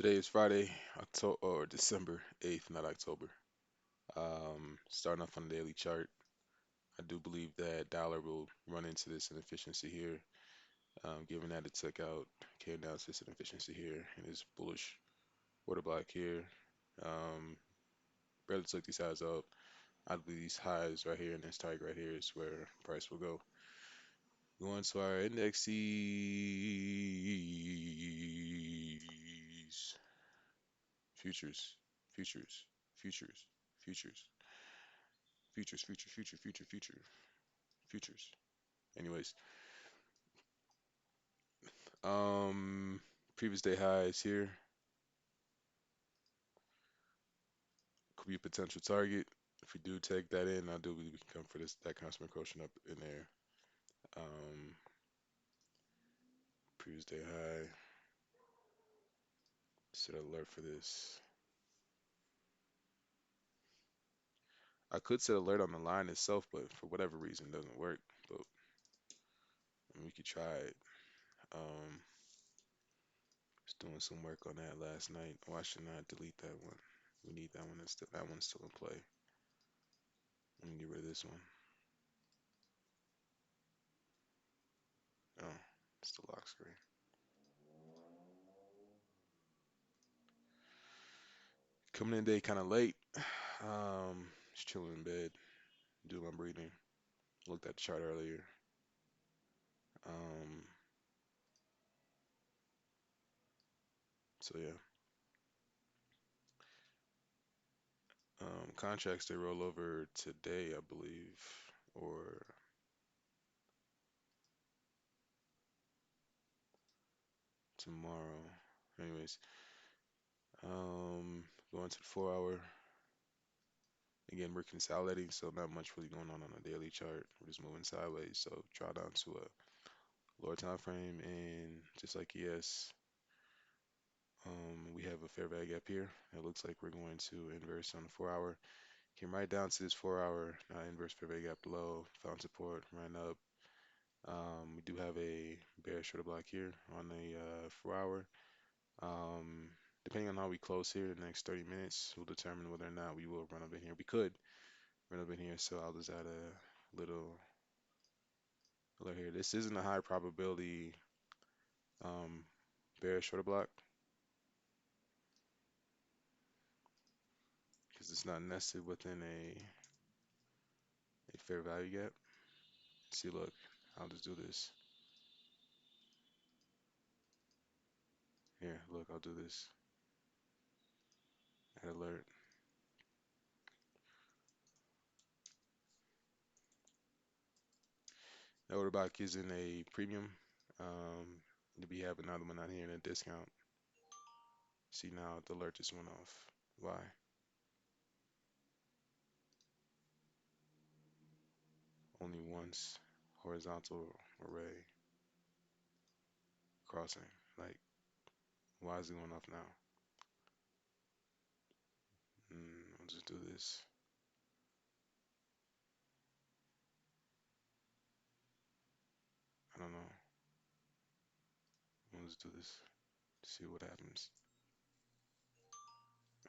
Today is Friday, October or December 8th, not October. Starting off on the daily chart, I do believe that dollar will run into this inefficiency here, given that it took out, came down to this inefficiency here, and this bullish order block here. Um, Barely took these highs up. I believe these highs right here and this target right here is where price will go. Going to our indexes, futures, futures, futures, futures. Futures. Anyways, um, previous day highs here could be a potential target. If we do take that in, I do believe we can come for this that constant quotient up in there. Um, Previous day high. Set alert for this. I could set alert on the line itself, but for whatever reason, it doesn't work. But we could try it. Um, was doing some work on that last night. Oh, I should not delete that one. We need that one. That one's still in play. Let me get rid of this one. Oh, it's the lock screen. Coming in today kind of late. Just chilling in bed, doing my breathing. Looked at the chart earlier. Um, so yeah. Contracts they roll over today, I believe, or tomorrow. Anyways, going to the 4 hour. Again, we're consolidating, so not much really going on a daily chart. We're just moving sideways. So draw down to a lower time frame, and just like ES, we have a fair value gap here. It looks like we're going to inverse on the 4 hour. Came right down to this 4 hour inverse fair value gap below, found support, ran up. We do have a bearish order block here on the 4 hour. Um, Depending on how we close here, the next 30 minutes will determine whether or not we will run up in here. We could run up in here, so I'll just add a little alert here. This isn't a high probability um, bearish order block because it's not nested within a fair value gap. See, look, I'll just do this. Here, look, I'll do this. Add alert. The order block is in a premium. Um, we have another one out here in a discount. See now the alert just went off. Why? Only once horizontal array crossing. Like, why is it going off now? I'll just do this. I don't know. I'll just do this. See what happens.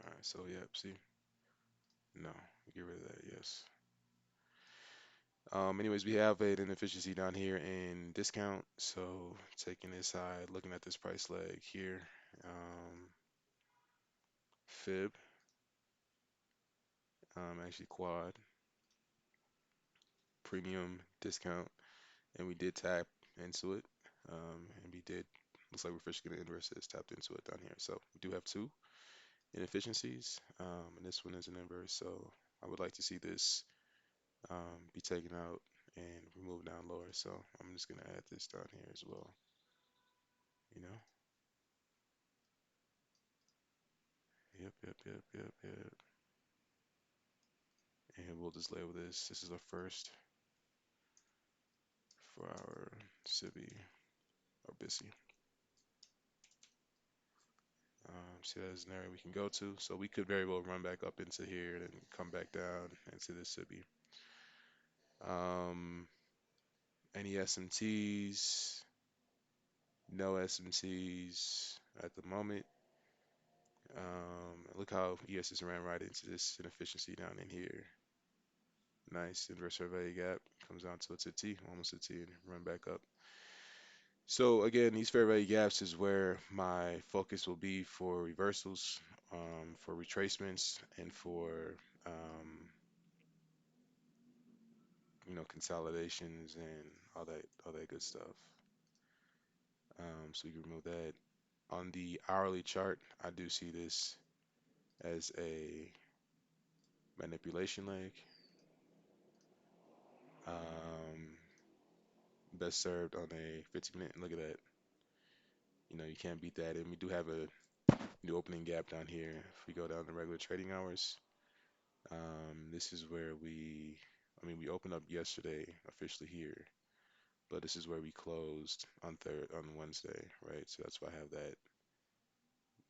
Alright, so yeah, see? No, get rid of that, yes. Anyways, we have an inefficiency down here in discount. So taking this side, looking at this price leg here, um, fib, actually quad, premium discount, and we did tap into it. And we did, looks like we're officially gonna inverse this, tapped into it down here. So we do have two inefficiencies, and this one is an inverse. So I would like to see this be taken out and removed down lower. So I'm just gonna add this down here as well. You know? Yep. And we'll just label this. This is our first for our Civi or Bissy. See, that's an area we can go to. So we could very well run back up into here and come back down into this Civi. Um, any SMTs? No SMTs at the moment. look how ES just ran right into this inefficiency down in here. Nice inverse fair value gap comes down to a T, almost a T, and run back up. So again, these fair value gaps is where my focus will be for reversals, for retracements, and for um, consolidations and all that good stuff. So we can remove that. On the hourly chart, I do see this as a manipulation leg. Um, Best served on a 50-minute. Look at that. You can't beat that. And we do have a new opening gap down here. If we go down to regular trading hours, this is where we opened up yesterday officially here, but this is where we closed on Wednesday, right? So that's why I have that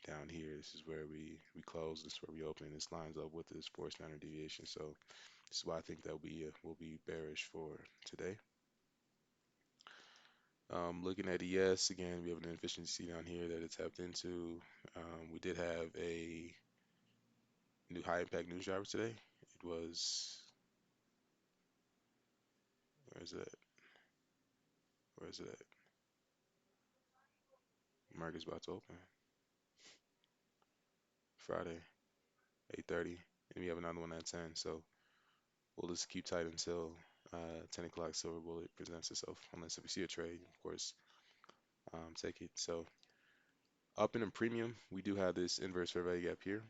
down here. This is where we close. This is where we open. This lines up with this 4 standard deviation. So this is why I think that will be bearish for today. Looking at ES again, we have an inefficiency down here that it tapped into. We did have a new high impact news driver today. It was where is it? Where is it at? Market's about to open Friday, 8:30, and we have another one at 10. So we'll just keep tight until 10 o'clock. Silver bullet presents itself, unless if we see a trade, of course, take it. So up in a premium, we do have this inverse fair value gap here.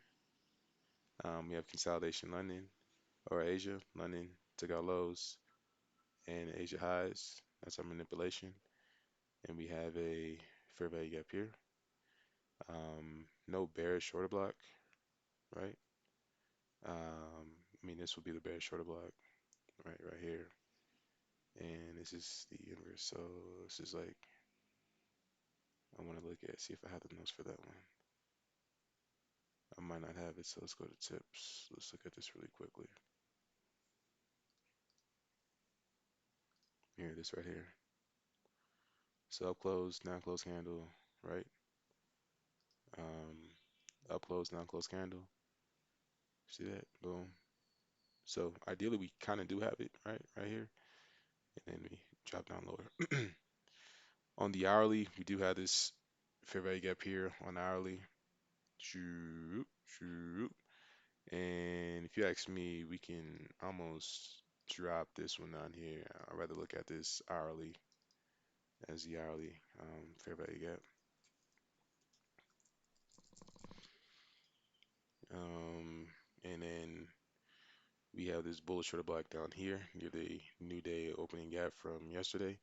We have consolidation London or Asia. London took out lows and Asia highs. That's our manipulation. And we have a fair value gap here. No bearish shorter block, right? This will be the bearish shorter block, right here. And this is the inverse. So this is like, I want to see if I have the notes for that one. I might not have it, so let's go to tips. Let's look at this really quickly. Here, this right here. So up close, down close candle, right? Um, Up close, down close candle. See that? Boom. So ideally, we kind of do have it, right here, and then we drop down lower. On the hourly, we do have this fair value gap here on hourly. Shoot, shoot. And if you ask me, we can almost drop this one down here. I'd rather look at this hourly as the hourly fair value gap. And then we have this bullish shorter block down here near the new day opening gap from yesterday.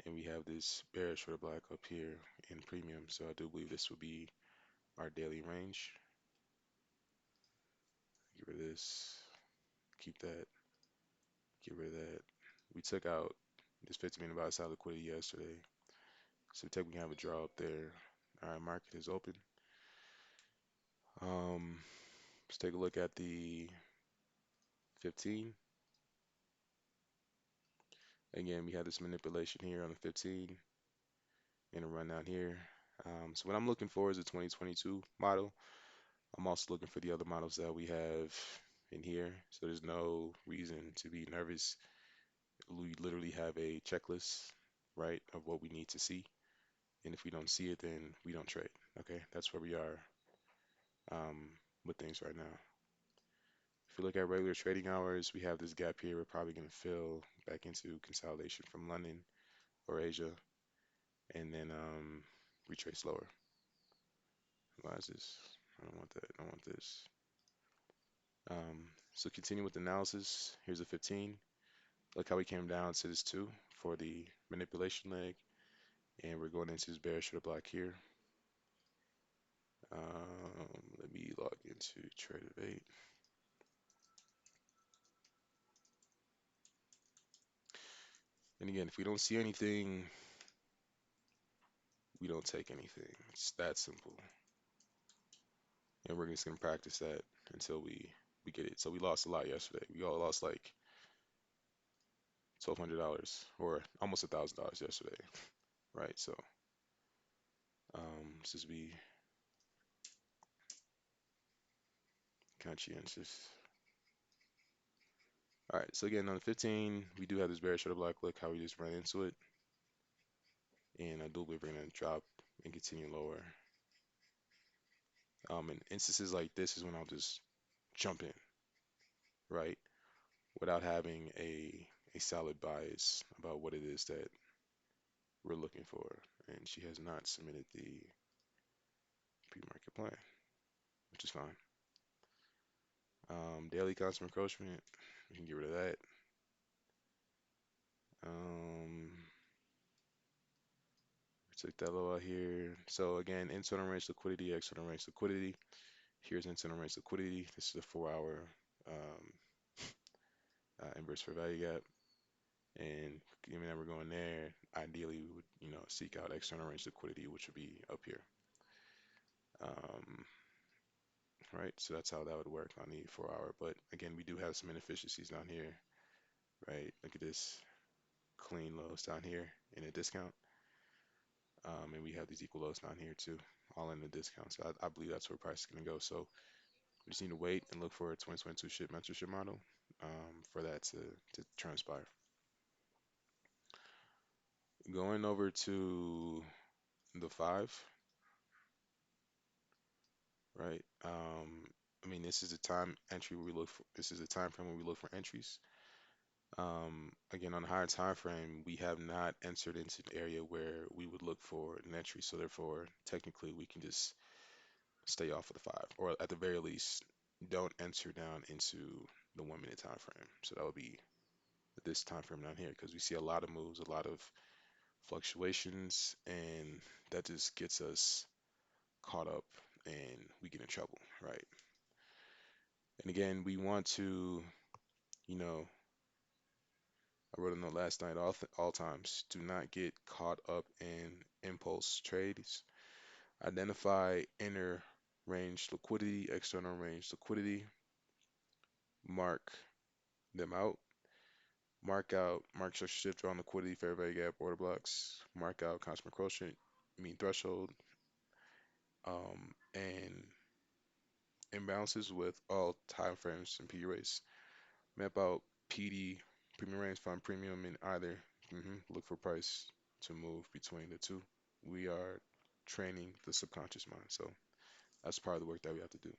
And we have this bearish shorter block up here in premium. So I do believe this will be our daily range. Get rid of this, keep that, get rid of that. We took out this 50 minute buy side liquidity yesterday. So technically we have a draw up there. All right, market is open. Let's take a look at the 15. Again, we have this manipulation here on the 15 and a run down here. So what I'm looking for is a 2022 model. I'm also looking for the other models that we have in here. So there's no reason to be nervous. We literally have a checklist, right, of what we need to see. And if we don't see it, then we don't trade. Okay, that's where we are um, with things right now. If we look at regular trading hours, we have this gap here. We're probably going to fill back into consolidation from London or Asia, and then retrace lower. Why is this? I don't want that. I want this. So continue with the analysis. Here's a 15. Look how we came down to this 2 for the manipulation leg, and we're going into this bearish shorter block here. Let me log into Trade8. And again, if we don't see anything, we don't take anything. It's that simple. And we're just gonna practice that until we get it. So we lost a lot yesterday. We all lost like $1,200 or almost $1,000 yesterday, right? So this is conscientious. All right, so again on the 15, we do have this bearish order block. Look how we just ran into it, and I do believe we're gonna drop and continue lower. In instances like this is when I'll just jump in, right, without having a solid bias about what it is that we're looking for. And she has not submitted the pre-market plan, which is fine. Daily constant encroachment, we can get rid of that. We took that low out here. So again, internal range liquidity, external range liquidity. Here's internal range liquidity. This is a 4-hour um, inverse fair value gap. And given that we're going there, ideally we would, seek out external range liquidity, which would be up here. Um, right? So that's how that would work on the 4-hour. But again, we do have some inefficiencies down here, right? Look at this clean lows down here in a discount. And we have these equal lows down here too, all in the discount. So I believe that's where price is going to go. So we just need to wait and look for a 2022 ship mentorship model for that to transpire. Going over to the 5, right? I mean, this is a time entry where we look for, this is a time frame where we look for entries. Again, on the higher time frame, we have not entered into an area where we would look for an entry. So therefore, technically, we can just stay off of the 5, or at the very least, don't enter down into the 1 minute time frame. So that would be this time frame down here because we see a lot of moves, a lot of fluctuations, and that just gets us caught up and we get in trouble, right? And again, we want to, you know, I wrote a note last night, all times, do not get caught up in impulse trades. Identify inner range liquidity, external range liquidity, mark them out, mark structure shift, draw liquidity, fair value gap, order blocks, mark out constant quotient, mean threshold, and imbalances with all time frames and P rates. Map out PD, premium range, find premium in either. Look for price to move between the two. We are training the subconscious mind. So that's part of the work that we have to do.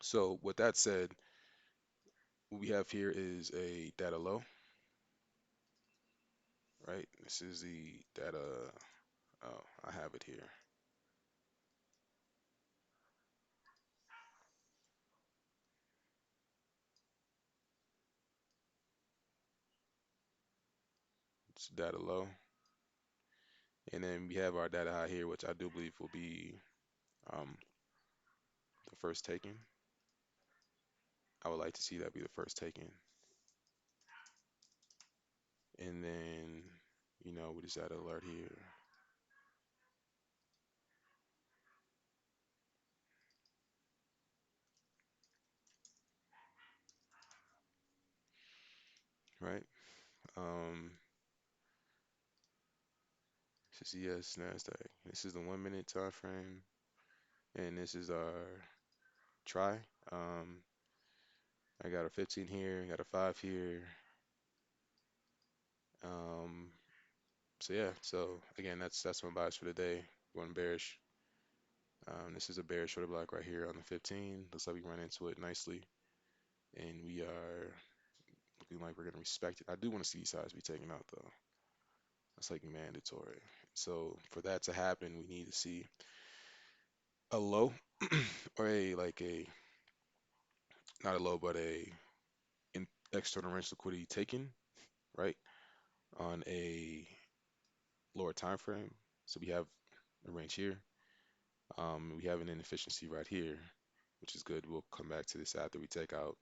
So with that said, what we have here is a data low, right? This is the data. Oh, I have it here. It's data low. And then we have our data high here, which I do believe will be um, the first taken. I would like to see that be the first taken. And then, what is that alert here? Right? Um, this is ES NASDAQ. This is the 1 minute time frame, and this is our try. Um, I got a 15 here, got a 5 here. Um, so yeah, so again, that's my bias for the day. Going bearish. This is a bearish order block right here on the 15. Looks like we run into it nicely, and we are looking like we're gonna respect it. I do want to see these sides be taken out though. That's like mandatory. So for that to happen, we need to see a low or a like a not a low but a external range liquidity taken, right, on a lower time frame. So we have a range here. We have an inefficiency right here, which is good. We'll come back to this after we take out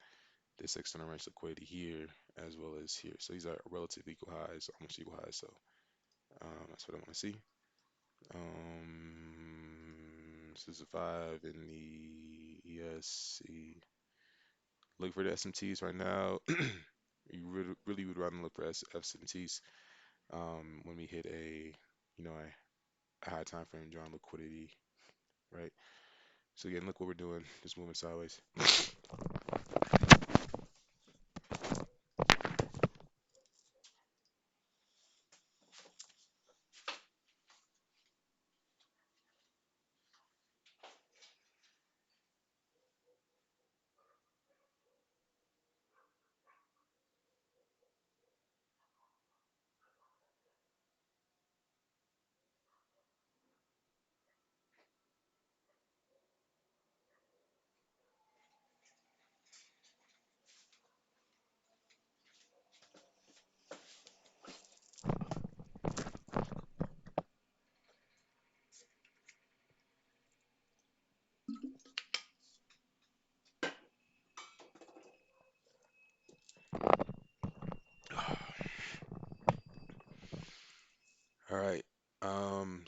this external range liquidity here as well as here. So these are relative equal highs, almost equal highs. So that's what I want to see. This is a 5 in the ESC. Look for the SMTs right now. You really would rather look for SMTs when we hit a high time frame drawing liquidity, right? So again, look what we're doing, just moving sideways.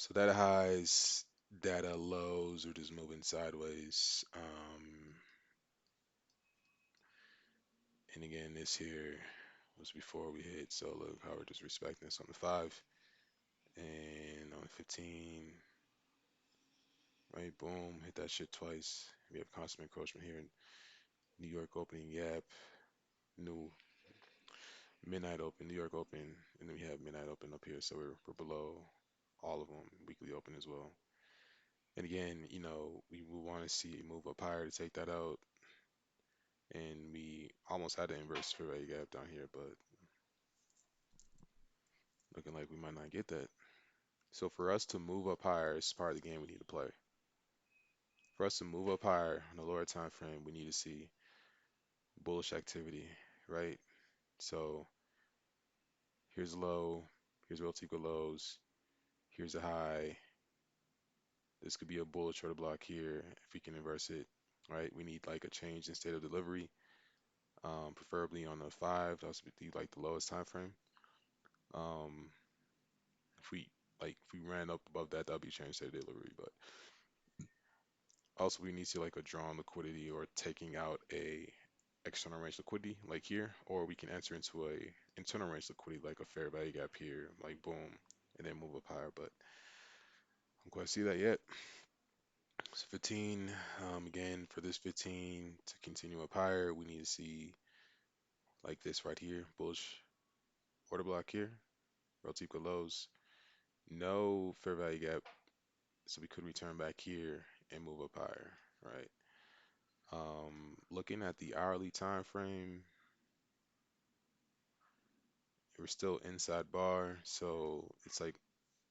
So data highs, data lows are just moving sideways. And again, this here was before we hit. So look how we're just respecting this on the 5 and on the 15. Right, boom, hit that shit twice. We have constant encroachment here in New York opening gap, new midnight open, New York open, and then we have midnight open up here. So we're below all of them, weekly open as well. And again, we want to see it move up higher to take that out. And we almost had an inverse fair value gap down here, but looking like we might not get that. So for us to move up higher, it's part of the game we need to play. For us to move up higher on the lower time frame, we need to see bullish activity, right? So here's a low, here's relative equal lows, here's a high. This could be a bullish order block here if we can inverse it, right? We need like a change in state of delivery, preferably on the 5. That's would be like the lowest time frame. Um, if we ran up above that, that'd be change in state of delivery. But also we need to like a drawn liquidity or taking out a external range liquidity like here, or we can enter into a internal range liquidity like a fair value gap here, like boom, and then move up higher. But I'm going to see that yet. So 15, again, for this 15 to continue up higher, we need to see like this right here, bullish order block here, relative equal lows, no fair value gap, so we could return back here and move up higher, right? Looking at the hourly time frame, we're still inside bar, so it's like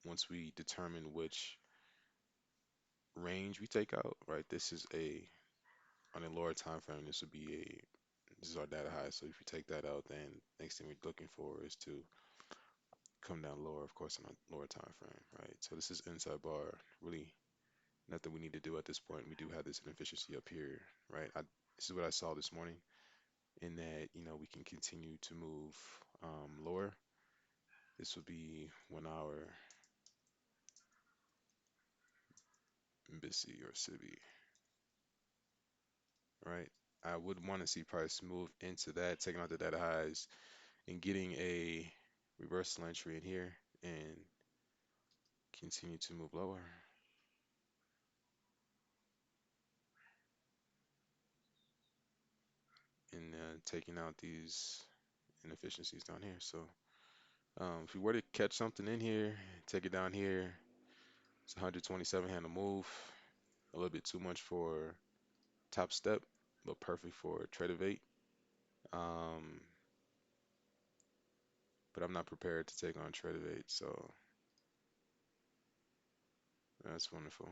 once we determine which range we take out, right? This is a on a lower time frame, this is our data high. So if you take that out, then next thing we're looking for is to come down lower, of course, on a lower time frame, right? So this is inside bar, really nothing we need to do at this point. We do have this inefficiency up here, right? This is what I saw this morning, in that we can continue to move lower. This would be 1 hour BISI or SIBI, right? I would want to see price move into that, taking out the data highs and getting a reversal entry in here and continue to move lower and taking out these inefficiencies down here. So if we were to catch something in here, take it down here, it's 127 handle move, a little bit too much for top step, but perfect for trade of 8. Um, but I'm not prepared to take on trade of 8, so that's wonderful.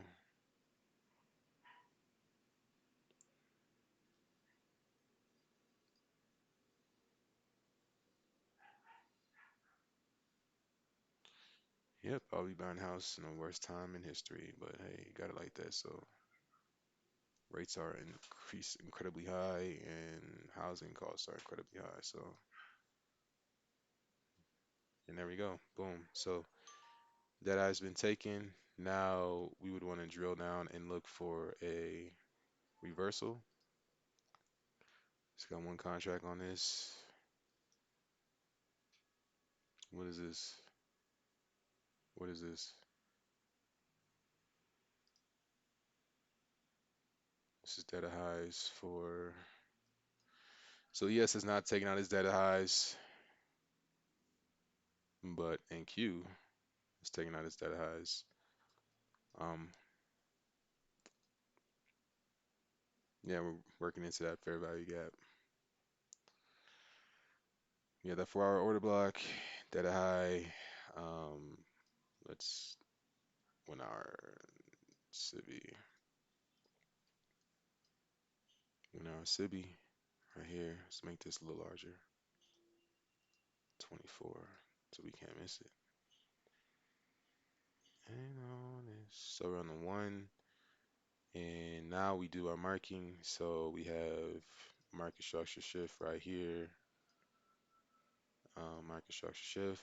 Yep, I'll be buying a house in the worst time in history, but hey, you got it like that. So rates are incredibly high and housing costs are incredibly high. So, and there we go. Boom. So that has been taken. Now we would want to drill down and look for a reversal. Just got one contract on this. What is this? What is this? This is data highs for. So yes, it's not taking out its data highs, but NQ is taking out its data highs. Um, yeah, we're working into that fair value gap. Yeah, that 4 hour order block, data high. Um, let's 1 hour Cibi, 1 hour Cibi right here. Let's make this a little larger. 24, so we can't miss it. And on this, so we're on the 1, and now we do our marking. So we have market structure shift right here. Market structure shift.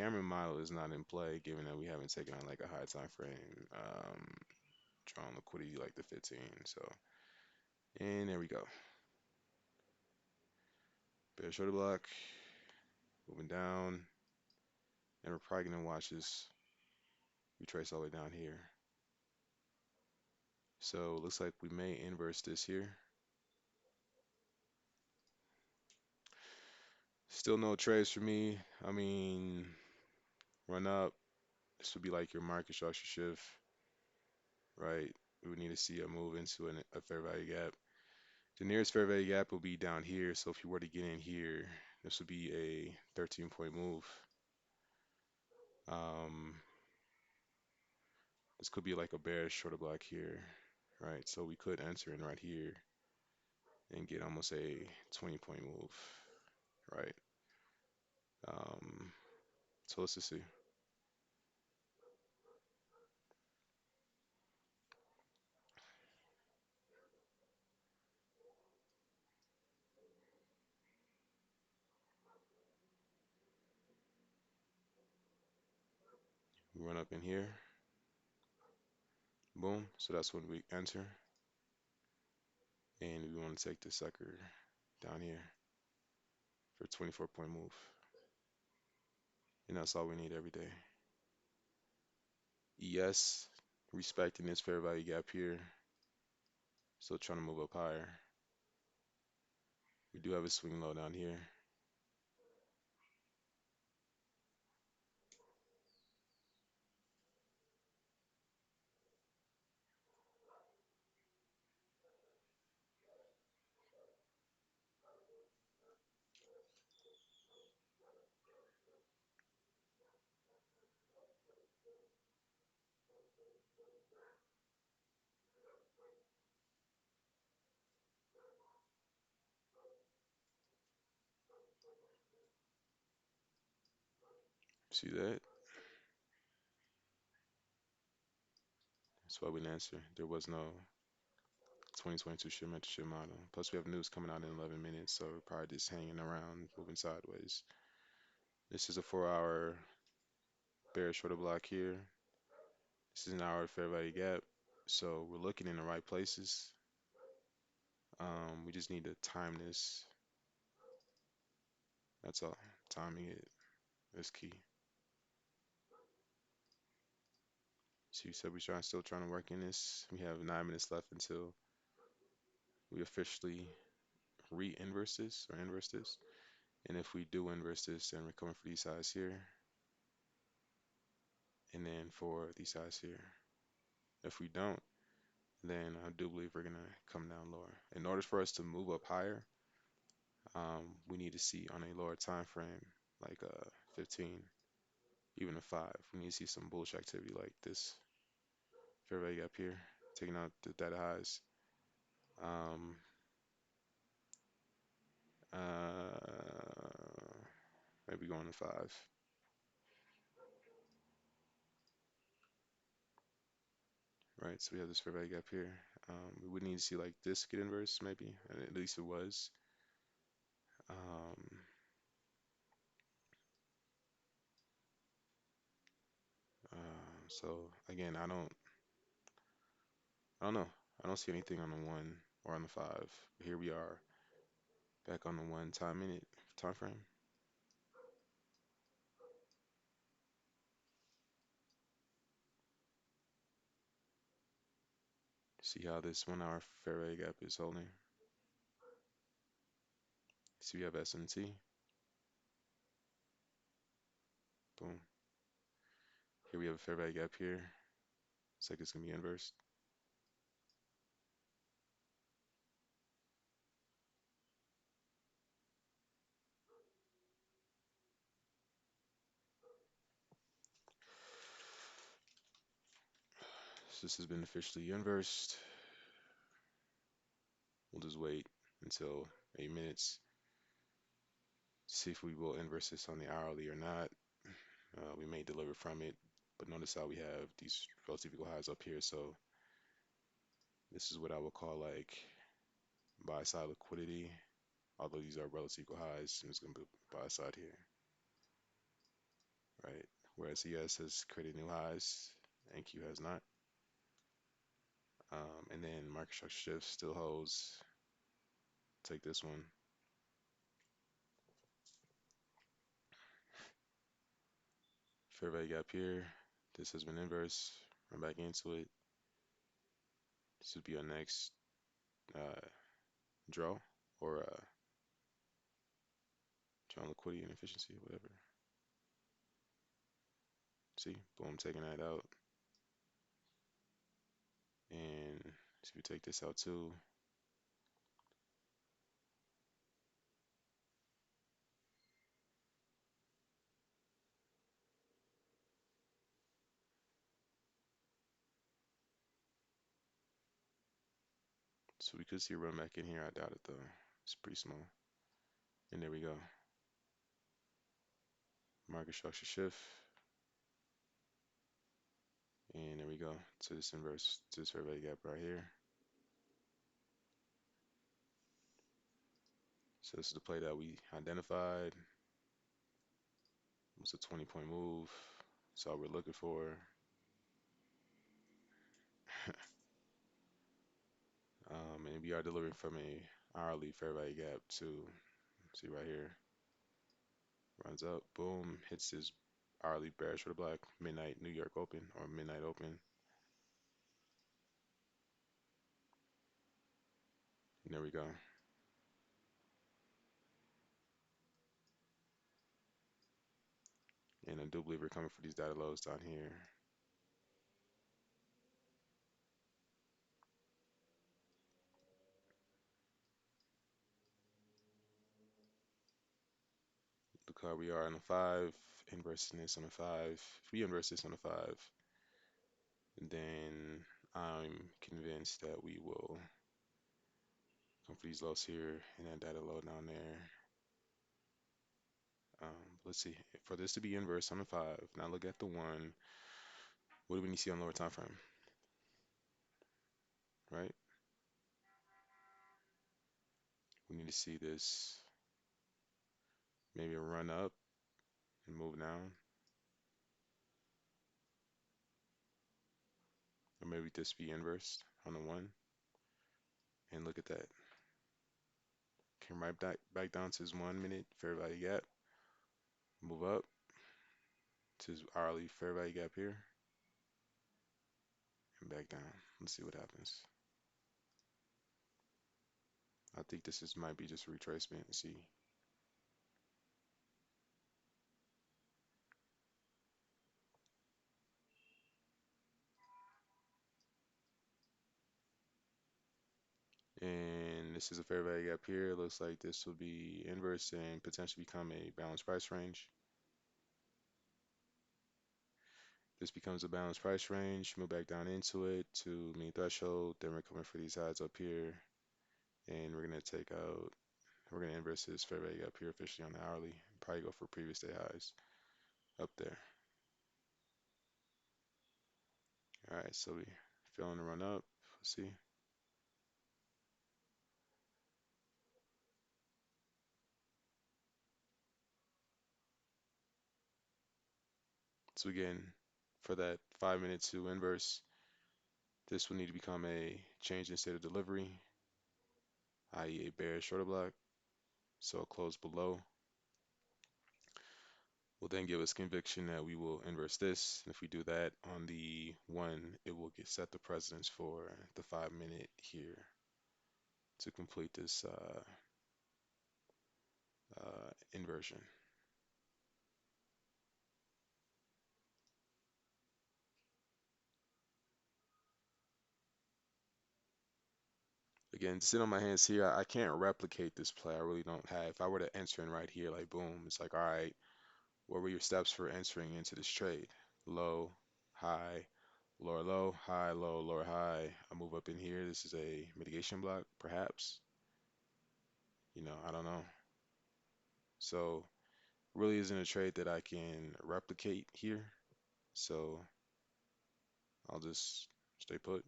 camera model is not in play, given that we haven't taken on like a high time frame drawn liquidity like the 15. So, and there we go. Bear shorter block, moving down, and we're probably gonna watch this retrace all the way down here. So it looks like we may inverse this here. Still no trades for me. I mean, run up. This would be like your market structure shift, right? We would need to see a move into a fair value gap. The nearest fair value gap will be down here. So if you were to get in here, this would be a 13-point move. Um, this could be like a bearish shorter block here, right? So we could enter in right here and get almost a 20-point move, right? Um, so let's just see. We run up in here, boom. So that's when we enter, and we want to take the sucker down here for a 24-point move, and that's all we need every day. ES, respecting this fair value gap here, still trying to move up higher. We do have a swing low down here. See that? That's why we didn't answer. There was no 2022 shipment to ship model. Plus, we have news coming out in 11 minutes, so we're probably just hanging around, moving sideways. This is a 4-hour bearish shorter block here. This is an hour fair value gap. So we're looking in the right places. We just need to time this. That's all. Timing it is key. So you said we're still trying to work in this. We have 9 minutes left until we officially re-inverse this or inverse this. And if we do inverse this, then we're coming for these sides here, and then for these sides here. If we don't, then I do believe we're gonna come down lower. In order for us to move up higher, we need to see on a lower time frame, like 15, even a 5. We need to see some bullish activity like this fair value gap here, taking out the data highs. Um, uh, maybe going to 5. Right, so we have this fair value gap here. We would need to see like this get inverse, maybe, and at least it was. Um, so again, I don't know. I don't see anything on the 1 or on the 5. But here we are, back on the 1 minute time frame. See how this 1 hour fair value gap is holding. See we have S&T. Boom. Here we have a fair value gap here. Looks like it's gonna be inverse. So this has been officially inversed. We'll just wait until 8 minutes. See if we will inverse this on the hourly or not. We may deliver from it, but notice how we have these relative equal highs up here. So this is what I would call like buy side liquidity. Although these are relative equal highs, I'm just gonna buy side here. right? Whereas ES has created new highs and Q has not. And then market structure shift still holds. Take this one. Fair value gap here. This has been inverse. Run back into it. This would be our next uh, draw or draw liquidity and efficiency, whatever. See, boom, taking that out. And so we take this out too. So we could see a run back in here. I doubt it though. It's pretty small. And there we go. Market structure shift. And there we go to this inverse, to this fair value gap right here. So this is the play that we identified. It's a 20-point move. That's all we're looking for. And we are delivering from a hourly fair value gap too. See right here. Runs up, boom, hits his hourly bearish for the black midnight New York open or midnight open. And there we go. And I do believe we're coming for these data lows down here. Look how we are on the 5, inversing this on the 5. If we inverse this on the 5, then I'm convinced that we will come for these lows here and that data low down there. Let's see, for this to be inverse on the 5, now look at the 1. What do we need to see on lower time frame, right? We need to see this maybe run up and move down, or maybe this be inversed on the 1. And look at that. Came right back down to his 1 minute fair value gap. Move up to his hourly fair value gap here and back down. Let's see what happens. I think this is might be just a retracement. See, and this is a fair value gap here. Looks like this will be inverse and potentially become a balanced price range. This becomes a balanced price range. Move back down into it to mean threshold. Then we're coming for these highs up here, and we're gonna take out. We're gonna inverse this fair value gap here officially on the hourly. Probably go for previous day highs up there. All right, so we feeling the run up. Let's see. So again, for that 5 minute to inverse, this will need to become a change in state of delivery, i.e. a bearish shorter block. So a close below will then give us conviction that we will inverse this. And if we do that on the 1, it will get set the precedence for the 5 minute here to complete this inversion. Again, sitting on my hands here, I can't replicate this play. I really don't have. If I were to enter in right here, like boom, it's like, all right, what were your steps for entering into this trade? Low, high, lower low, high, low, lower high. I move up in here. This is a mitigation block, perhaps. I don't know. So really isn't a trade that I can replicate here. So I'll just stay put.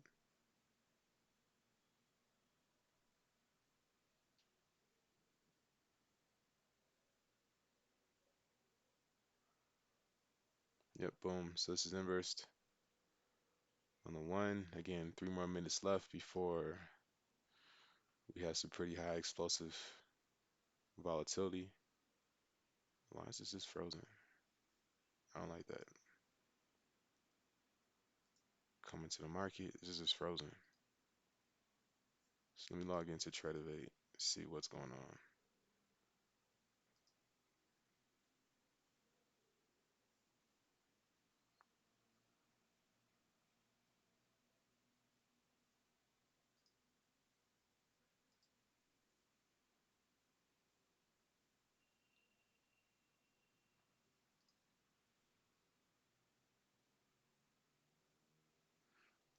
Yep, boom. So this is inversed on the one. Again, 3 more minutes left before we have some pretty high explosive volatility. Why is this just frozen? I don't like that. Coming to the market, this is just frozen. So let me log into Tradevate, see what's going on.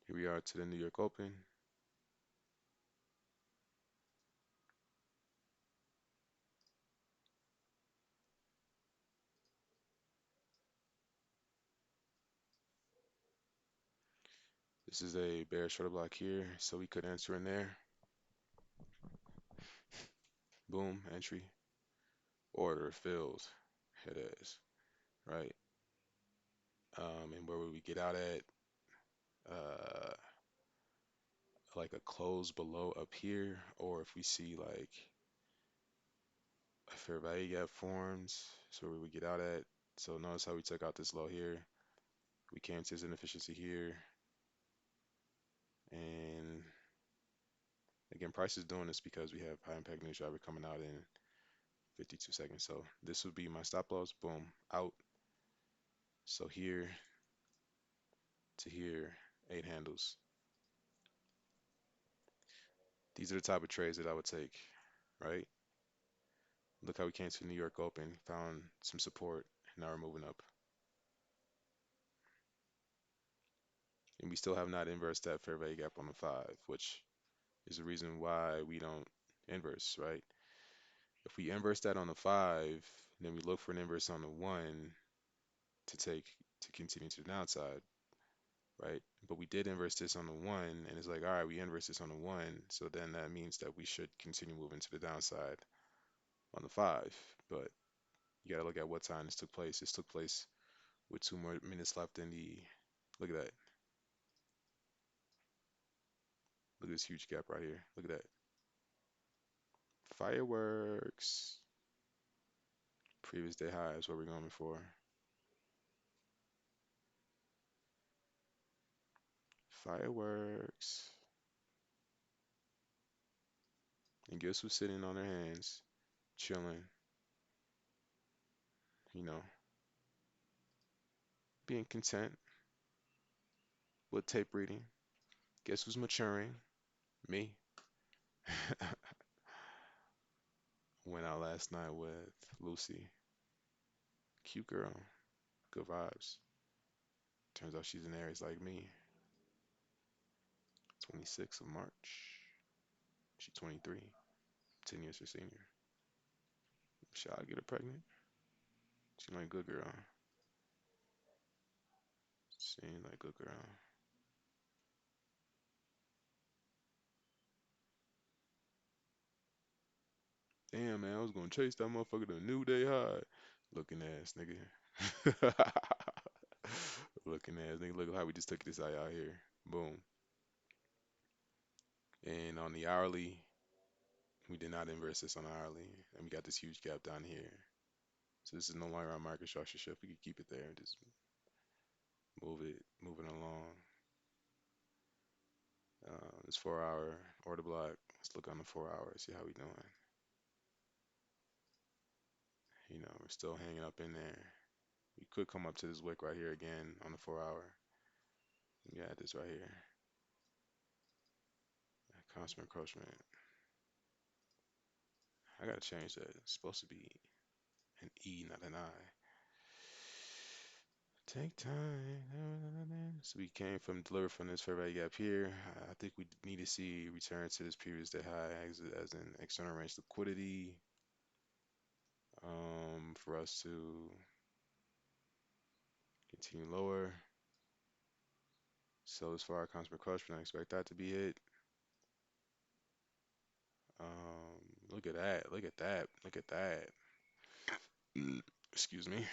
Here we are to the New York Open. This is a bearish order block here, so we could enter in there. Boom, entry. Order filled. It is, right? And where would we get out at? Uh, like a close below up here, or if we see like a fair value gap forms, so where we get out at. So notice how we took out this low here. We came to this inefficiency here, and again, price is doing this because we have high impact news driver coming out in 52 seconds. So this would be my stop loss. Boom, out. So here to here, 8 handles. These are the type of trades that I would take, right? Look how we came to New York Open, found some support, and now we're moving up. And we still have not inversed that fair value gap on the 5, which is the reason why we don't inverse, right? If we inverse that on the 5, then we look for an inverse on the 1 to take to continue to the downside, right? But we did inverse this on the 1, and it's like, all right, we inverse this on the 1, so then that means that we should continue moving to the downside on the 5. But you got to look at what time this took place. This took place with 2 more minutes left in the. Look at that. Look at this huge gap right here. Look at that. Fireworks. Previous day high is what we're going for. Fireworks. And guess who's sitting on their hands, chilling, you know, being content with tape reading. Guess who's maturing? Me. Went out last night with Lucy. Cute girl. Good vibes. Turns out she's an Aries like me. 26th of March. She's 23. 10 years her senior. Shall I get her pregnant? Seems like a good girl. Seems like a good girl. Damn, man, I was gonna chase that motherfucker to a new day high. Looking ass nigga. Looking ass nigga. Look how we just took this out here. Boom. And on the hourly, we did not inverse this on the hourly. And we got this huge gap down here. So this is no longer our market structure shift. We could keep it there and just moving along. This 4 hour order block. Let's look on the 4 hour, see how we doing. You know, we're still hanging up in there. We could come up to this wick right here again on the 4 hour. We got this right here. Constant encroachment. I gotta change that. It's supposed to be an E, not an I. Take time. So we came from deliver from this fair value gap here. I think we need to see return to this previous day high as an external range liquidity for us to continue lower. So as far as constant encroachment, I expect that to be it. Look at that. Look at that. Look at that. Excuse me.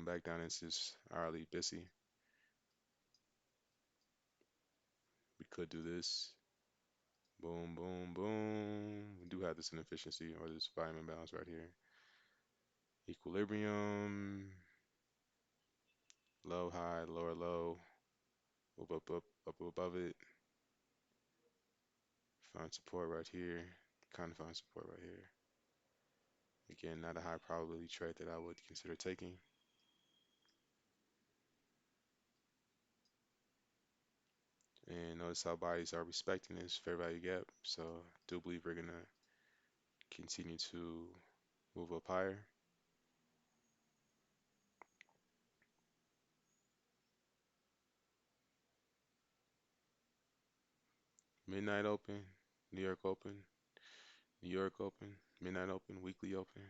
Back down into this hourly busy. We could do this. Boom, boom, boom. We do have this inefficiency or this volume imbalance right here. Equilibrium, low, high, lower, low, move up, up, up above it. Find support right here. Kind of find support right here. Again, not a high probability trade that I would consider taking. And notice how bodies are respecting this fair value gap. So I do believe we're gonna continue to move up higher. Midnight open, New York open, New York open, midnight open, weekly open.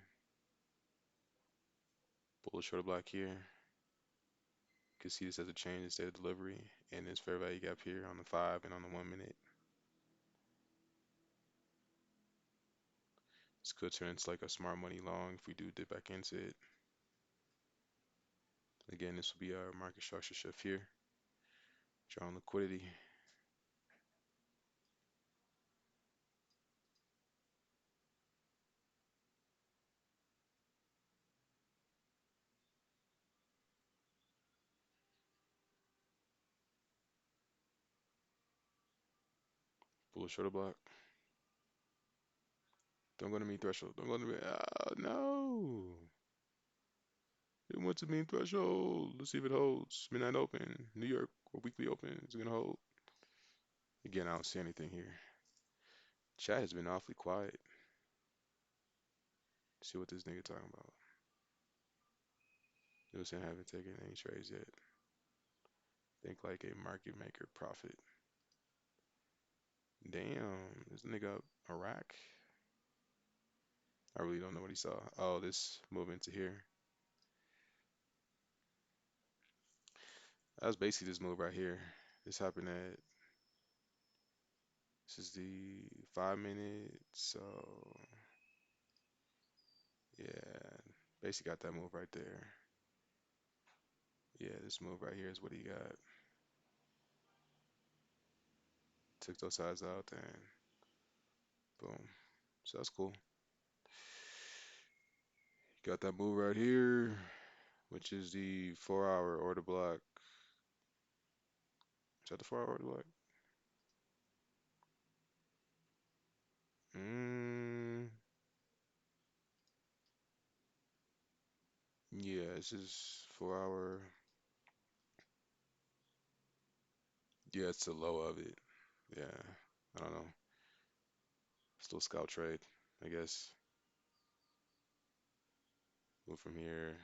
Bullish short block here. You can see this as a change in state of delivery and this fair value gap here on the 5 and on the 1 minute. This could turn into like a smart money long if we do dip back into it. Again, this will be our market structure shift here. Drawing liquidity. Bullish shorter block. Don't go to mean threshold. Don't go to mean. Oh, no. It went to mean threshold. Let's see if it holds. Midnight open. New York or weekly open. Is it going to hold? Again, I don't see anything here. Chat has been awfully quiet. See what this nigga talking about. You know what I'm saying? I haven't taken any trades yet. Think like a market maker profit. Damn, this nigga Iraq. I really don't know what he saw. Oh, this movement to here. That was basically this move right here. This happened at, this is the 5 minute. So, yeah, basically got that move right there. Yeah, this move right here is what he got. Took those sides out and boom. So that's cool. Got that move right here, which is the 4 hour order block. Is that the 4 hour order block? Mm, yeah, this is 4 hour. Yeah, it's the low of it. Yeah, I don't know. Still scout trade, I guess. Move from here.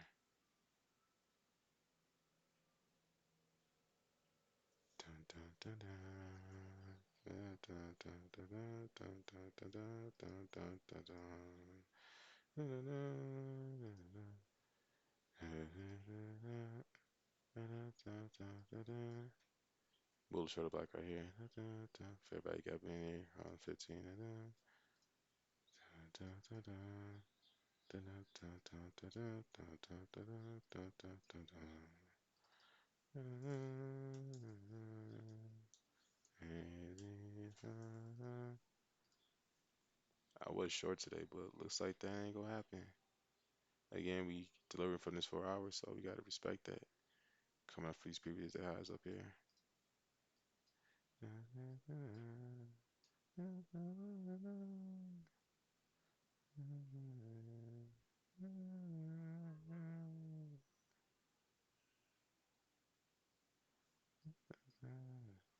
Dun, dun, dun, dun. Dun, dun, dun, dun, dun, dun, dun, dun, dun, dun, dun, dun, dun. Dun, dun, dun, dun, dun. Dun, dun, dun, dun. Bull short black right here. Dun, dun, dun. Fair value gap in here on 15. Dun, dun, dun, dun, dun. Dun, dun, dun, dun, dun, dun, dun, dun, dun, dun, dun, dun, dun. I was short today, but looks like that ain't gonna happen. Again, we delivering from this 4 hours, so we gotta respect that. Coming up for these previous highs up here.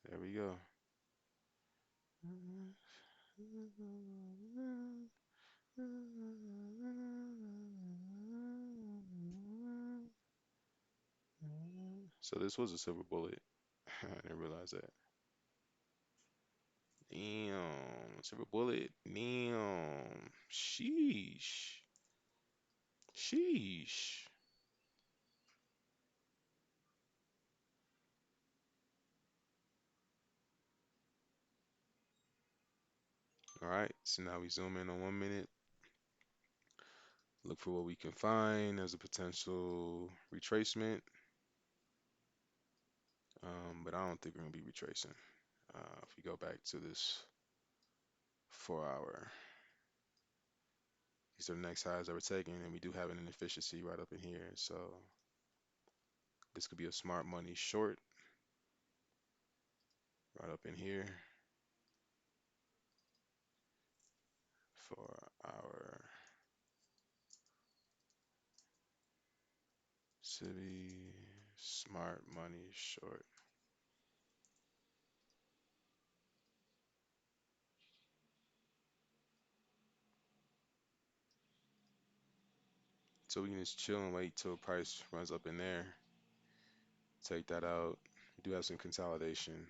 There we go. So this was a silver bullet. I didn't realize that. Damn, silver bullet. Damn. Sheesh. Sheesh. All right, so now we zoom in on 1 minute. Look for what we can find as a potential retracement. But I don't think we're gonna be retracing. If we go back to this 4 hour, these are the next highs that we're taking, and we do have an inefficiency right up in here. So this could be a smart money short right up in here. 4 hour city smart money short. So we can just chill and wait till price runs up in there. Take that out. We do have some consolidation.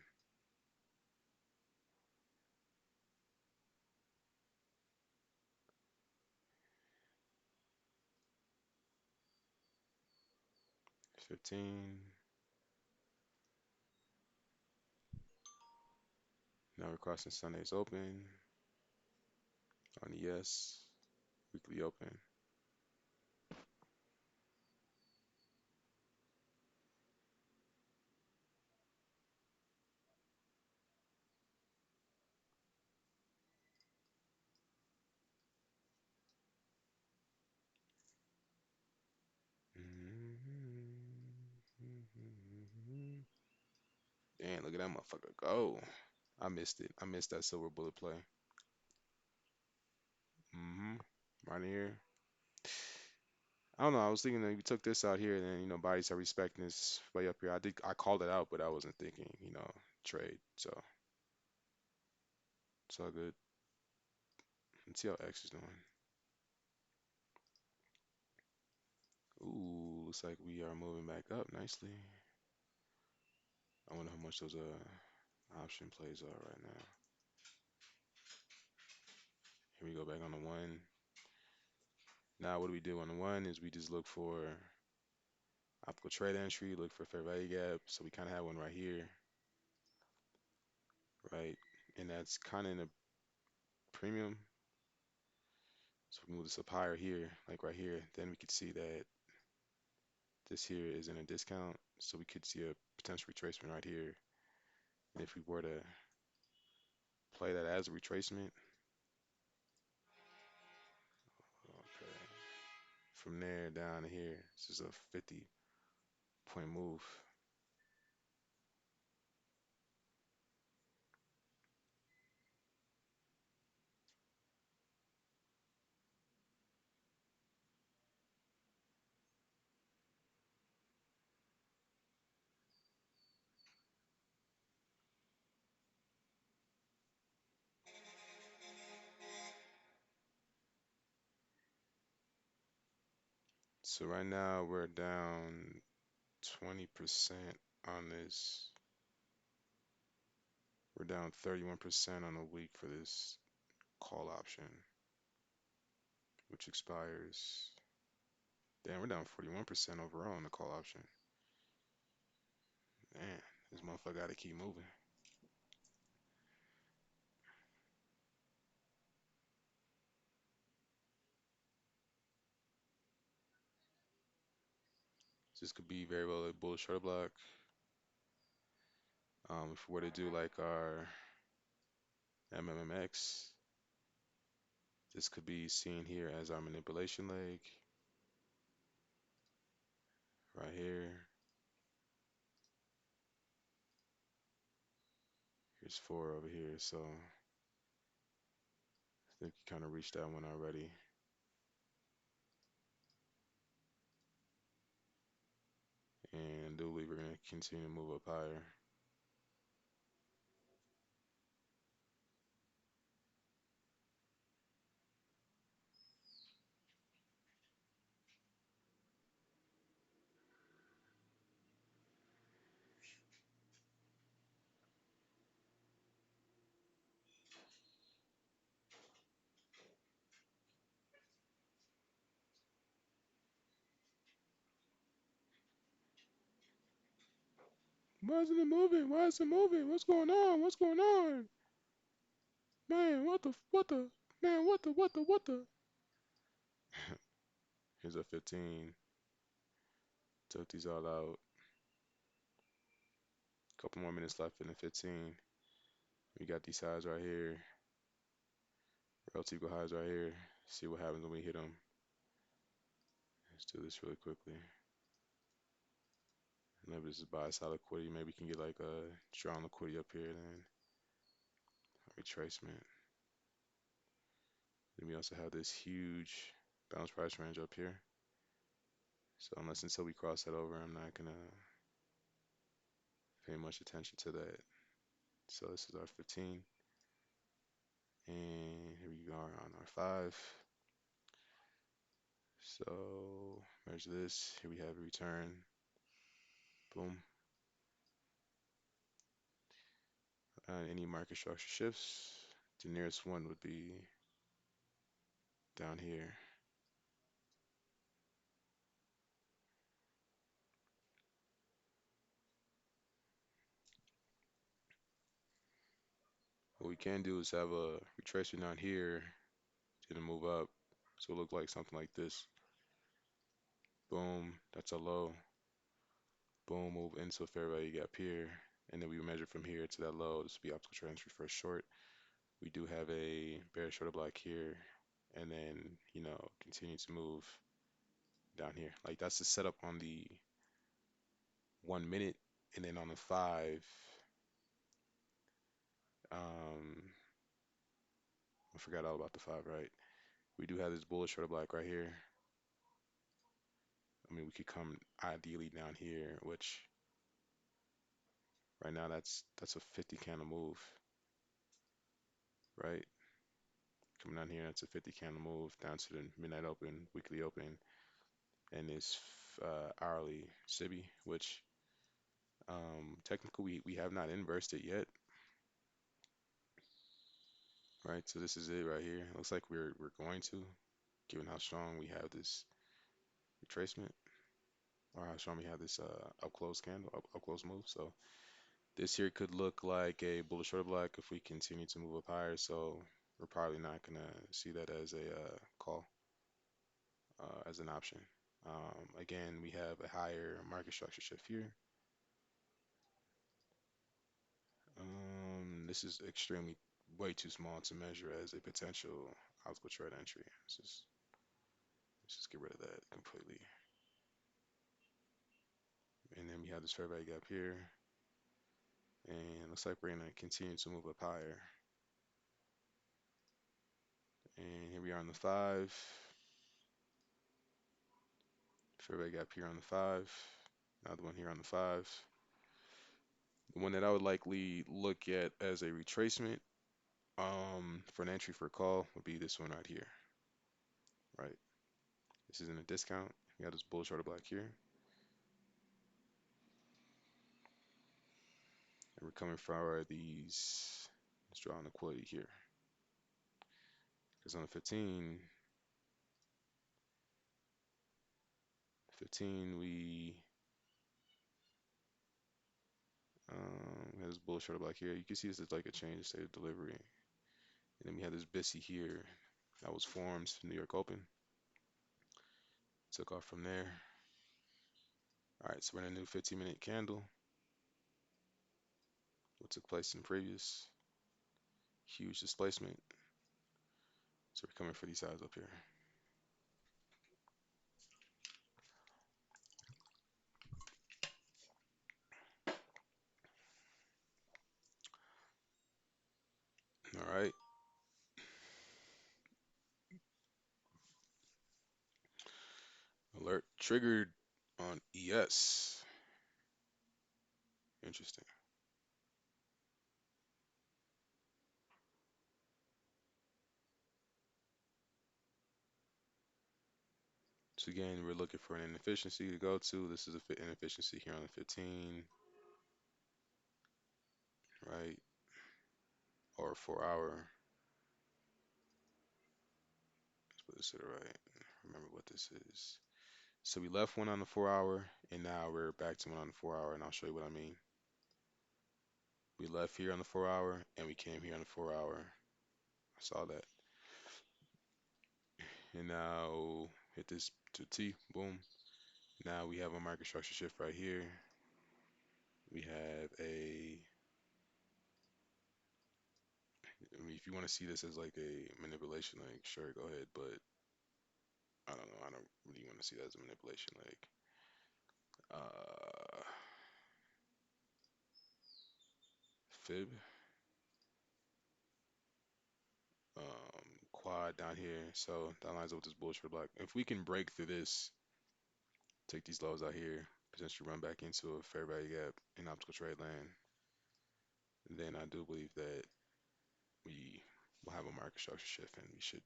15. Now we're crossing Sunday's open on the yes. Weekly open. Damn, look at that motherfucker go. I missed it. I missed that silver bullet play. hmm Right here. I don't know. I was thinking that we took this out here, and then bodies are respecting this way up here. I called it out, but I wasn't thinking trade. So it's all good. Let's see how X is doing. Ooh, looks like we are moving back up nicely. I wonder how much those option plays are right now. Here we go back on the one. Now what do we do on the one is we just look for optical trade entry, look for fair value gap. So we kind of have one right here, right? And that's kind of in a premium. So we move this up higher here, like right here. Then we could see that this here is in a discount. So we could see a potential retracement right here. And if we were to play that as a retracement, okay, from there down to here, this is a 50-point move. So right now we're down 20% on this. We're down 31% on the week for this call option, which expires. Damn, we're down 41% overall on the call option. Man, this motherfucker gotta keep moving. This could be very well a bullish short block. If we were to do like our MMMX, this could be seen here as our manipulation leg right here. Here's four over here, so I think you kind of reached that one already. And duly, we're gonna continue to move up higher. Why isn't it moving? Why is it moving? What's going on? What's going on? Man, what the, man, what the? Here's a 15. Took these all out. Couple more minutes left in the 15. We got these highs right here. Relative equal highs right here. See what happens when we hit them. Let's do this really quickly. Maybe this is buy a solid liquidity. Maybe we can get like a strong liquidity up here, then retracement. Then we also have this huge bounce price range up here. So until we cross that over, I'm not gonna pay much attention to that. So this is our 15, and here we are on our 5. So measure this. Here we have a return. Boom. Any market structure shifts. The nearest one would be down here. What we can do is have a retracement down here, then move up. So it look like something like this. Boom, that's a low. Boom, move into a fair value gap here. And then we measure from here to that low. This would be optical transfer for a short. We do have a bearish order block here. And then, continue to move down here. Like that's the setup on the 1 minute. And then on the 5, um, I forgot all about the 5, right? We do have this bullish order block right here. I mean, we could come ideally down here, which right now that's a 50 candle move, right? Coming down here, that's a 50 candle move down to the midnight open, weekly open, and this hourly SIBI, which technically we have not inversed it yet, right? So this is it right here. It looks like we're going to, given how strong we have this retracement, or how strong we have this up close candle, up close move. So this here could look like a bullish order block if we continue to move up higher. So we're probably not gonna see that as a call, as an option. Again, we have a higher market structure shift here. This is extremely way too small to measure as a potential optical trade entry. Let's just get rid of that completely. And then we have this fair value gap here. And looks like we're gonna continue to move up higher. And here we are on the 5. Fair value gap here on the 5. Another one here on the 5. The one that I would likely look at as a retracement for an entry for a call would be this one right here, right? This isn't a discount. We got this bullish order block here. And we're coming for these, let's draw an equality here. Because on the 15, we have this bullish order block here. You can see this is like a change of state of delivery. And then we have this BISI here that was formed New York Open. Took off from there. All right, so we're in a new 15-minute candle. What took place in the previous? Huge displacement. So we're coming for these sides up here. All right. Alert triggered on ES. Interesting. So again, we're looking for an inefficiency to go to. This is an inefficiency here on the 15, right? Or 4 hour. Let's put this to the right. Remember what this is. So we left one on the 4 hour, and now we're back to one on the 4 hour, and I'll show you what I mean. We left here on the 4 hour, and we came here on the 4 hour. I saw that. And now hit this to T, boom. Now we have a microstructure shift right here. We have I mean, if you want to see this as like a manipulation, like sure, go ahead, but I don't know. I don't really want to see that as a manipulation. Like, uh, fib, quad down here. So that lines up with this bullish for black. If we can break through this, take these lows out here, potentially run back into a fair value gap in optical trade land, then I do believe that we will have a market structure shift and we should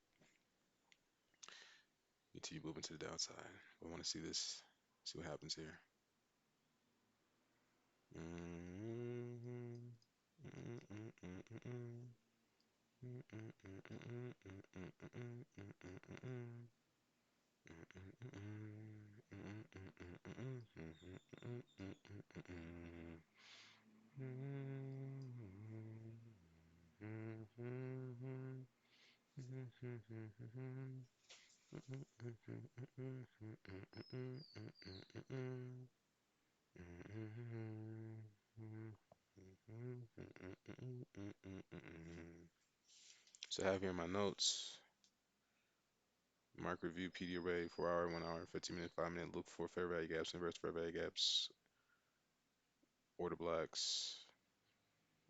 continue moving to the downside. I want to see this, see what happens here. So I have here my notes. Mark review PD array 4 hour, 1 hour, 15 minute, 5 minute. Look for fair value gaps, inverse fair value gaps, order blocks.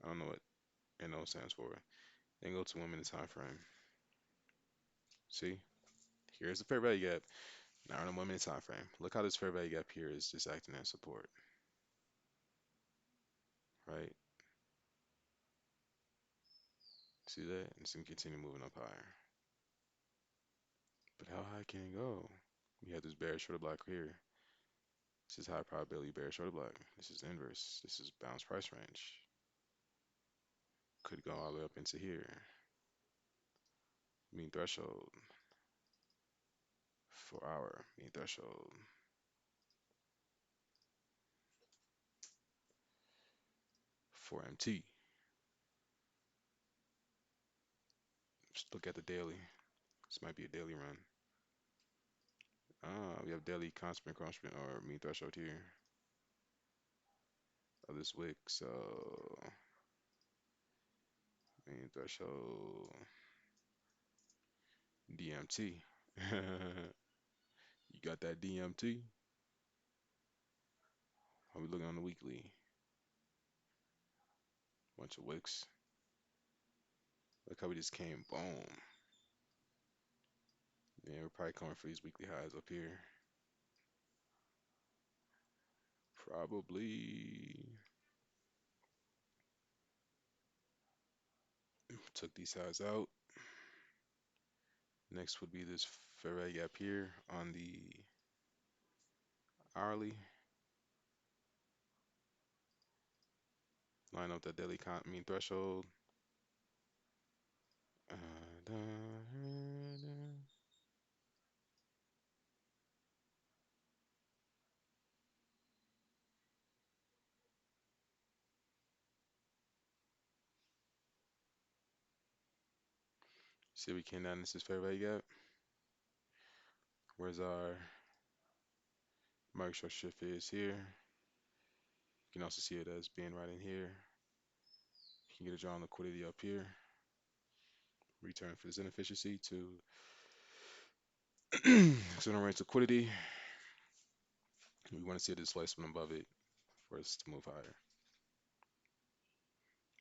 I don't know what NO stands for. Then go to 1 minute time frame. See, here's the fair value gap. Now in a 1 minute time frame. Look how this fair value gap here is just acting as support, right? See that? And it's gonna continue moving up higher. But how high can it go? We have this bearish shorter block here. This is high probability bearish shorter block. This is inverse. This is balanced price range. Could go all the way up into here. Mean threshold. 4 hour mean threshold. For MT. Just look at the daily. This might be a daily run. We have daily constant crossprint or mean threshold here of this wick. So mean threshold DMT. You got that DMT? Are we looking on the weekly? Bunch of wicks. Look how we just came boom. Yeah, we're probably coming for these weekly highs up here. Probably took these highs out. Next would be this fair value gap here on the hourly. Line up that daily mean threshold. Uh, See, we came down. This is fair value gap. Where's our market structure shift is here. You can also see it as being right in here. You can get a draw on liquidity up here. Return for this inefficiency to external range liquidity. We want to see a displacement above it for us to move higher.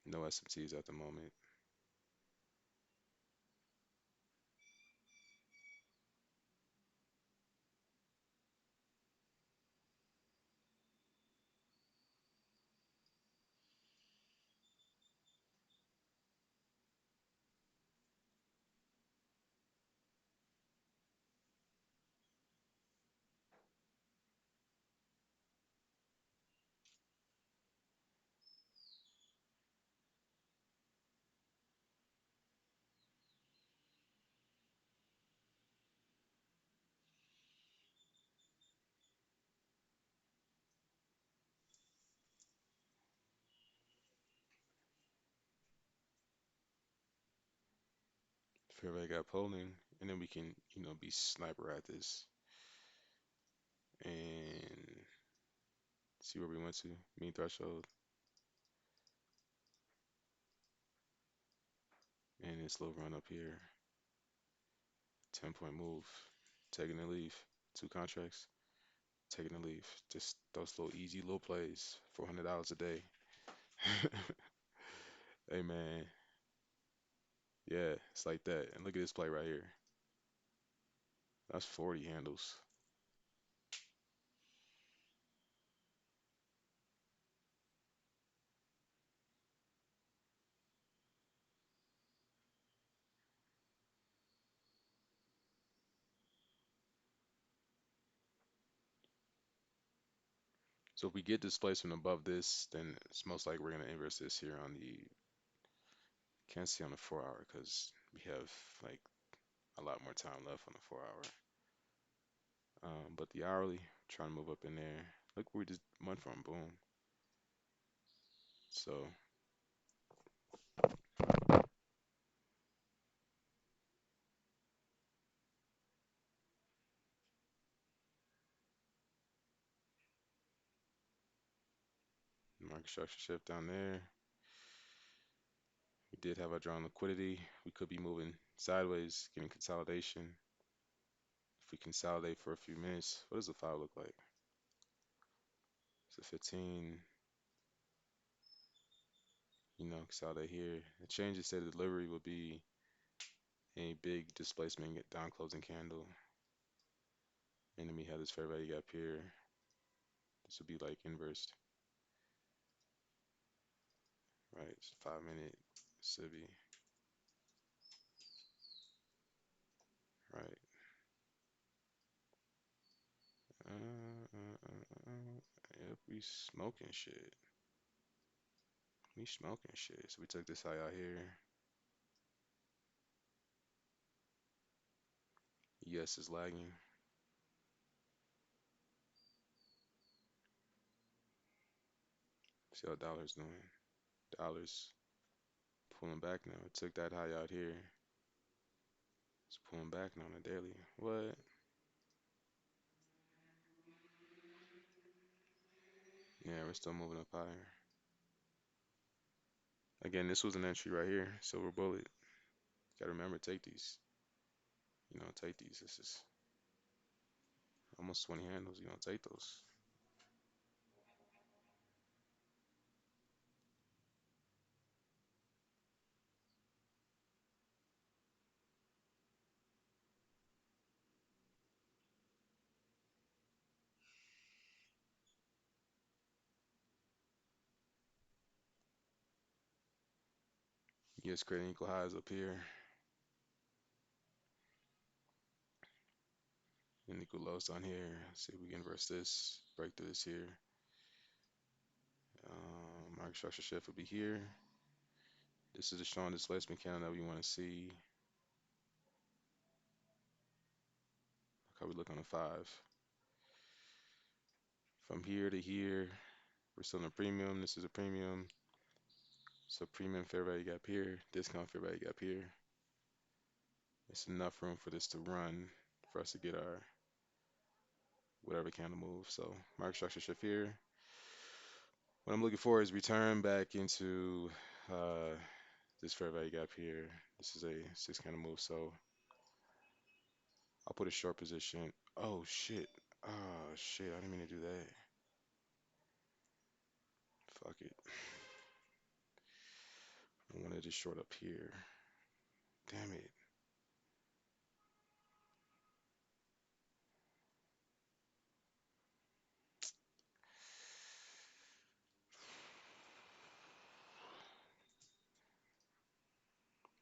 No SMTs at the moment. Fair value gap holding. and then we can, be sniper at this and see where we went to. Mean threshold and this little run up here. 10-point move. Taking the leave. Two contracts. Taking the leave. Just those little easy little plays. $400 a day. Hey man, yeah, it's like that. And look at this play right here. That's 40 handles. So if we get displacement above this, then it's most likely we're gonna inverse this here on the, can't see on the 4 hour because we have like a lot more time left on the 4 hour. But the hourly, trying to move up in there. Look where we just went from, boom. So market structure shift down there. We did have our drawn liquidity. We could be moving sideways, getting consolidation. If we consolidate for a few minutes, what does the 5 look like? It's a 15, consolidate here. The change in state of delivery would be a big displacement get down closing candle. And then we have this fair value gap here. This would be like inversed, right? It's 5 minute SIBI, right? Yep, we smoking shit. We smoking shit. So we took this high out here. ES is lagging. See how dollar's doing. Dollar's pulling back now. It took that high out here. It's pulling back now on the daily. What? Yeah, we're still moving up higher. Again, this was an entry right here. Silver bullet. Gotta remember, take these. Take these. This is almost 20 handles. Take those. Yes, creating equal highs up here. And equal lows down here. See if we can inverse this. Break through this here. Market structure shift will be here. This is the strong displacement candle that we want to see. How we look on a 5. From here to here, we're still in a premium. This is a premium. So premium fair value gap here, discount fair value gap here. It's enough room for this to run for us to get our whatever candle move. So market structure shift here. What I'm looking for is return back into this fair value gap here. This is a 6 candle move. So I'll put a short position. Oh shit. Oh shit. I didn't mean to do that. Fuck it. I wanted to short up here. Damn it.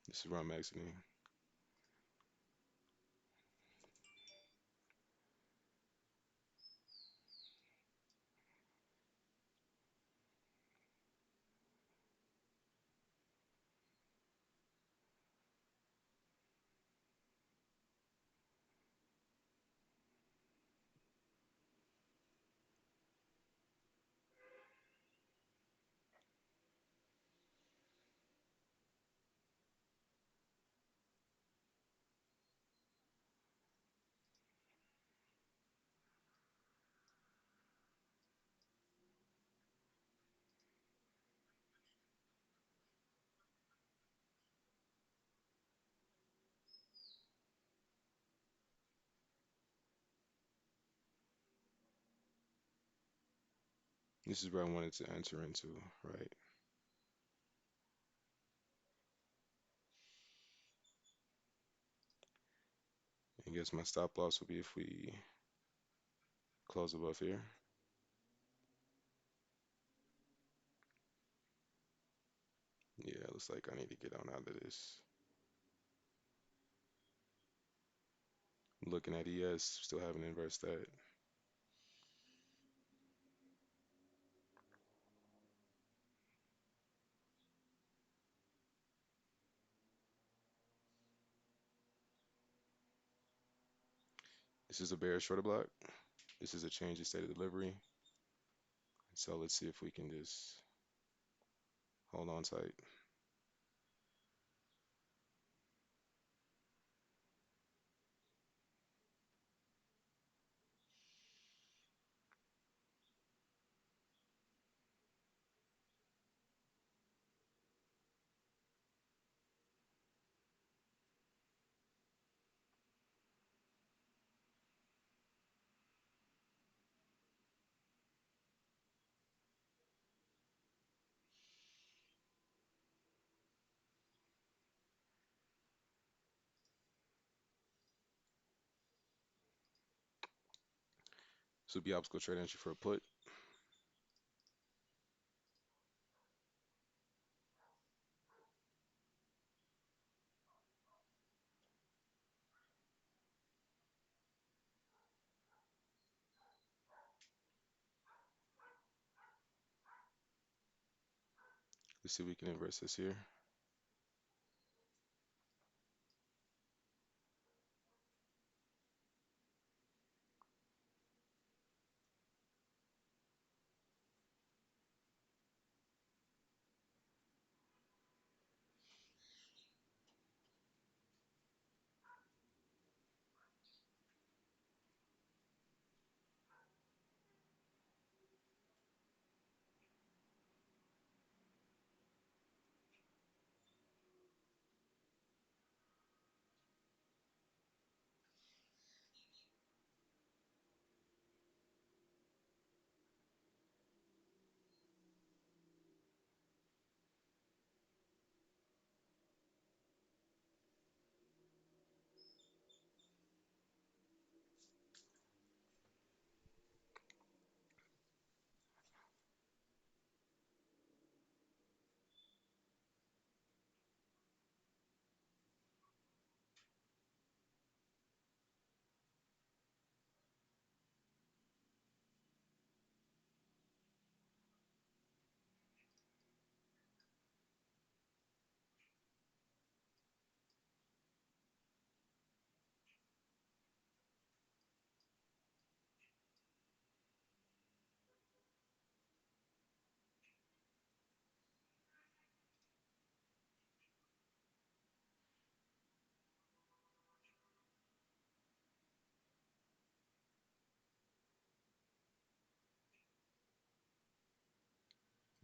This is where I'm exiting. This is where I wanted to enter into, right? I guess my stop loss would be if we close above here. Yeah, looks like I need to get on out of this. Looking at ES, still haven't inversed that. This is a bearish shorter block. This is a change in state of delivery. So let's see if we can just hold on tight. This would be obstacle trade entry for a put. Let's see if we can inverse this here.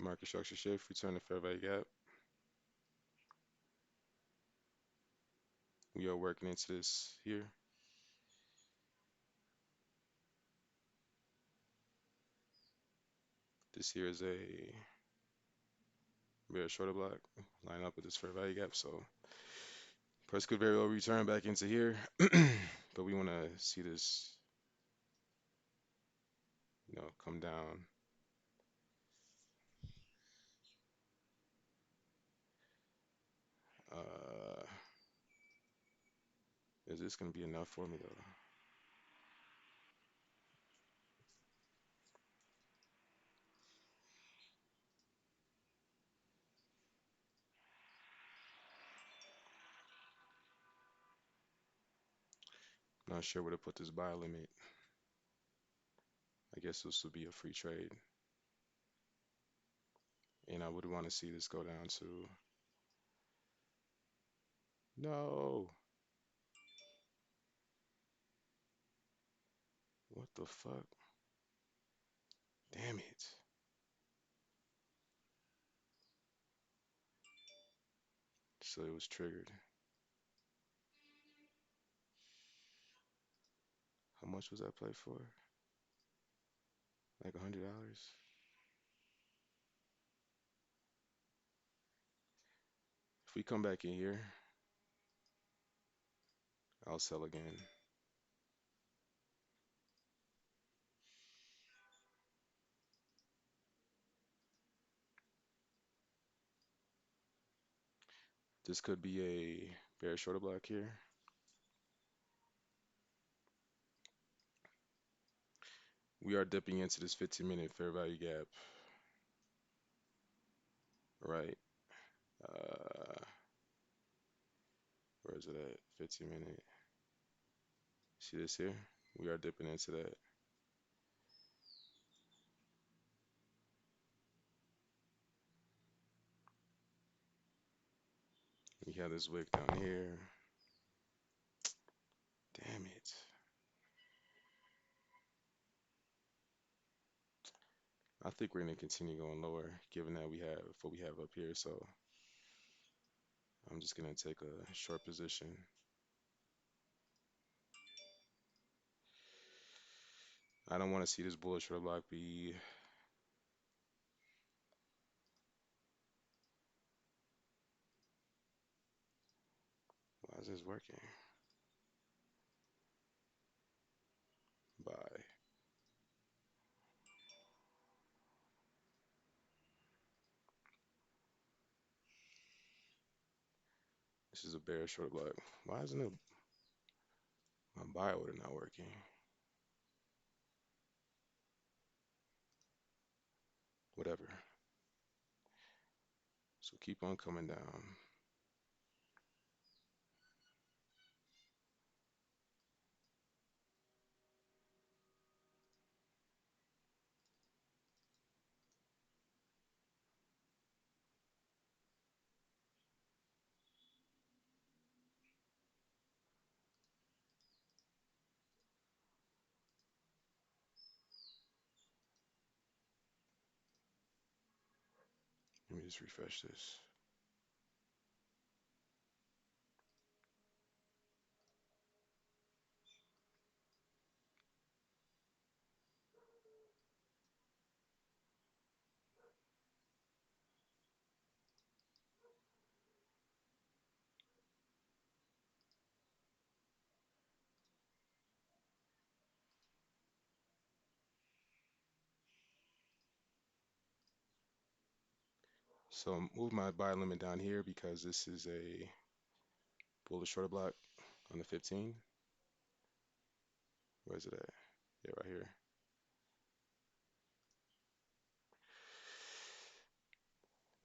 Market structure shift, return to fair value gap. We are working into this here. This here is a very shorter block. Line up with this fair value gap. So price could very well return back into here. But we want to see this, come down. Uh, is this going to be enough for me though? Not sure where to put this buy limit. I guess this would be a free trade. And I would want to see this go down to, no, what the fuck? Damn it. So it was triggered. How much was that play for? Like $100? If we come back in here, I'll sell again. This could be a bear shorter block here. We are dipping into this 15-minute fair value gap, right? Uh, where is it at? 15-minute. See this here? We are dipping into that. We have this wick down here. Damn it. I think we're gonna continue going lower, given that we have what we have up here. So I'm just gonna take a short position. I don't want to see this bullish short block be. Why is this working? Bye. This is a bear short block. Why isn't it my buy order not working? Whatever. So keep on coming down. Let me just refresh this. So move my buy limit down here because this is a bullish short block on the 15. Where's it at? Yeah, right here.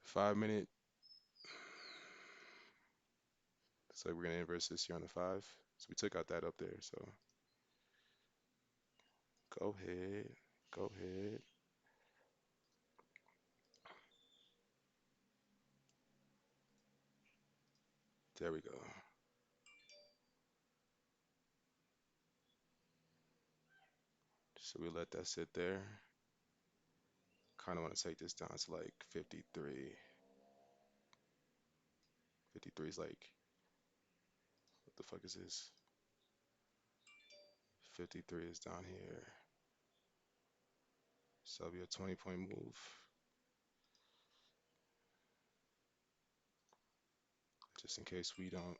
5 minute. So we're gonna inverse this here on the 5. So we took out that up there. So go ahead. Go ahead. There we go. So we let that sit there. Kind of want to take this down to like 53. 53 is like, what the fuck is this? 53 is down here. So it'll be a 20-point move. Just in case we don't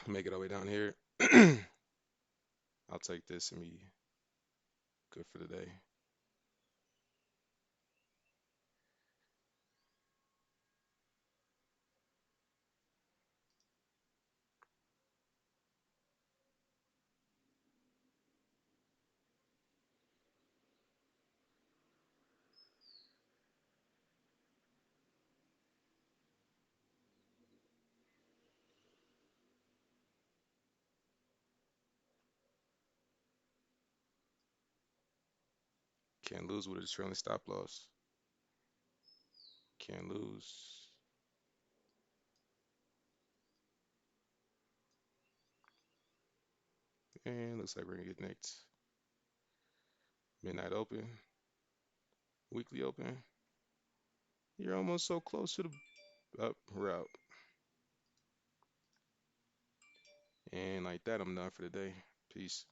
make it all the way down here. I'll take this and be good for the day. Can't lose with a trailing stop loss. Can't lose. And looks like we're gonna get nicked. Midnight open. Weekly open. You're almost so close to the up route. And like that, I'm done for the day. Peace.